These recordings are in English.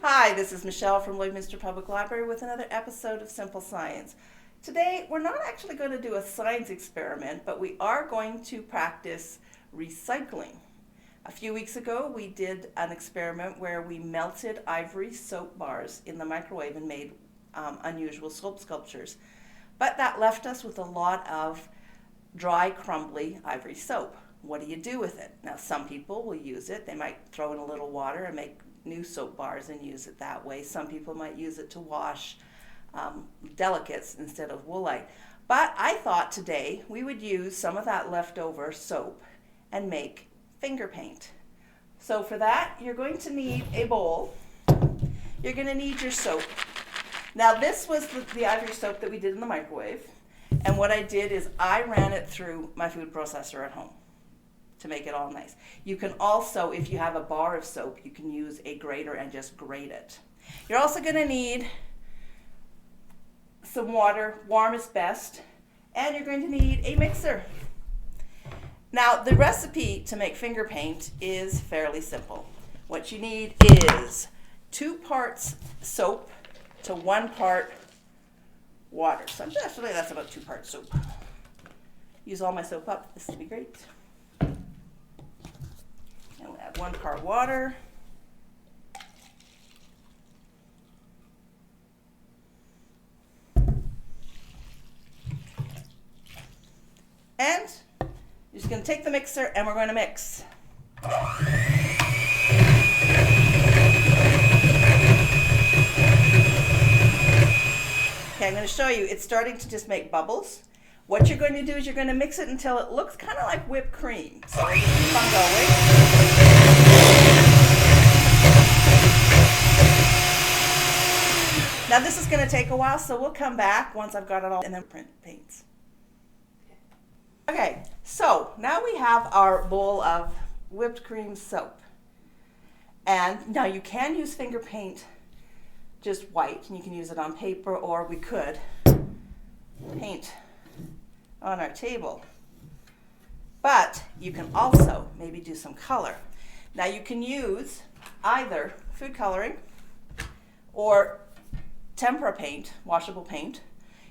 Hi, this is Michele from Lloydminster Public Library with another episode of Simple Science. Today, we're not actually going to do a science experiment, but we are going to practice recycling. A few weeks ago, we did an experiment where we melted ivory soap bars in the microwave and made unusual soap sculptures. But that left us with a lot of dry, crumbly ivory soap. What do you do with it? Now, some people will use it. They might throw in a little water and make new soap bars and use it that way. Some people might use it to wash delicates instead of woolite. But I thought today we would use some of that leftover soap and make finger paint. So for that, you're going to need a bowl. You're going to need your soap. Now this was the ivory soap that we did in the microwave. And what I did is I ran it through my food processor at home to make it all nice. You can also, if you have a bar of soap, you can use a grater and just grate it. You're also going to need some water, warm is best, and you're going to need a mixer. Now, the recipe to make finger paint is fairly simple. What you need is 2 parts soap to 1 part water. So actually that's about 2 parts soap. Use all my soap up. This will be great. And we'll add 1 part water. And you're just going to take the mixer and we're going to mix. Okay, I'm going to show you. It's starting to just make bubbles. What you're going to do is you're going to mix it until it looks kind of like whipped cream. So we'll just keep on going. Now this is going to take a while, so we'll come back once I've got it all and then print paints. Okay, so now we have our bowl of whipped cream soap. And now you can use finger paint just white, and you can use it on paper, or we could paint on our table. But you can also maybe do some color. Now you can use either food coloring or tempera paint, washable paint.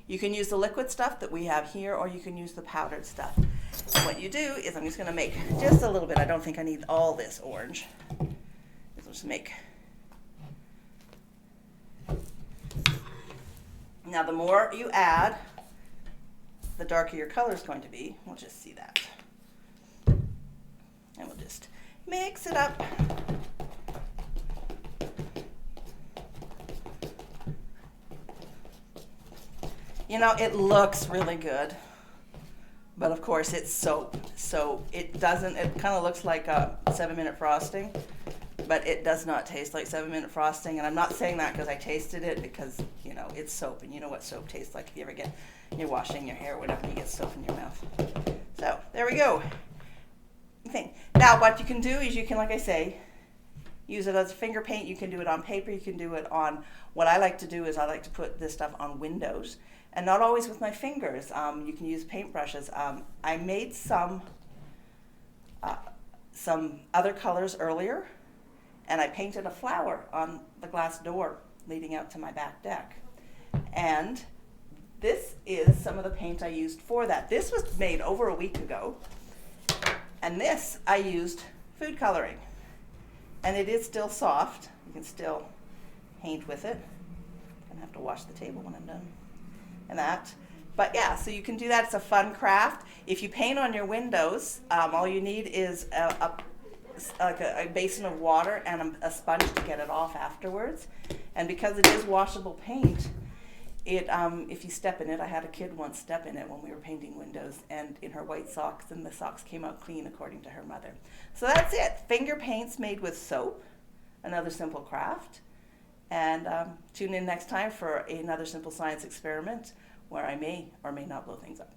You can use the liquid stuff that we have here, or you can use the powdered stuff. And what you do is, I'm just going to make just a little bit. I don't think I need all this orange. I'll just make. Now the more you add, the darker your color is going to be. We'll just see that. And we'll just mix it up. You know, it looks really good, but of course it's soap, so it kind of looks like a 7-minute frosting, but it does not taste like 7-minute frosting. And I'm not saying that because I tasted it, because, you know, it's soap, and you know what soap tastes like if you ever you're washing your hair or whatever, you get soap in your mouth. So there we go. Now what you can do is you can, like I say, use it as a finger paint. You can do it on paper. You can do it on, what I like to do is I like to put this stuff on windows, and not always with my fingers. You can use paintbrushes. I made some other colors earlier, and I painted a flower on the glass door leading out to my back deck. And this is some of the paint I used for that. This was made over a week ago, and this I used food coloring. And it is still soft. You can still paint with it. I'm gonna have to wash the table when I'm done. And that. But yeah, so you can do that. It's a fun craft. If you paint on your windows, all you need is a basin of water and a sponge to get it off afterwards. And because it is washable paint, if you step in it, I had a kid once step in it when we were painting windows, and in her white socks, and the socks came out clean according to her mother. So that's it. Finger paints made with soap, another simple craft. And tune in next time for another simple science experiment where I may or may not blow things up.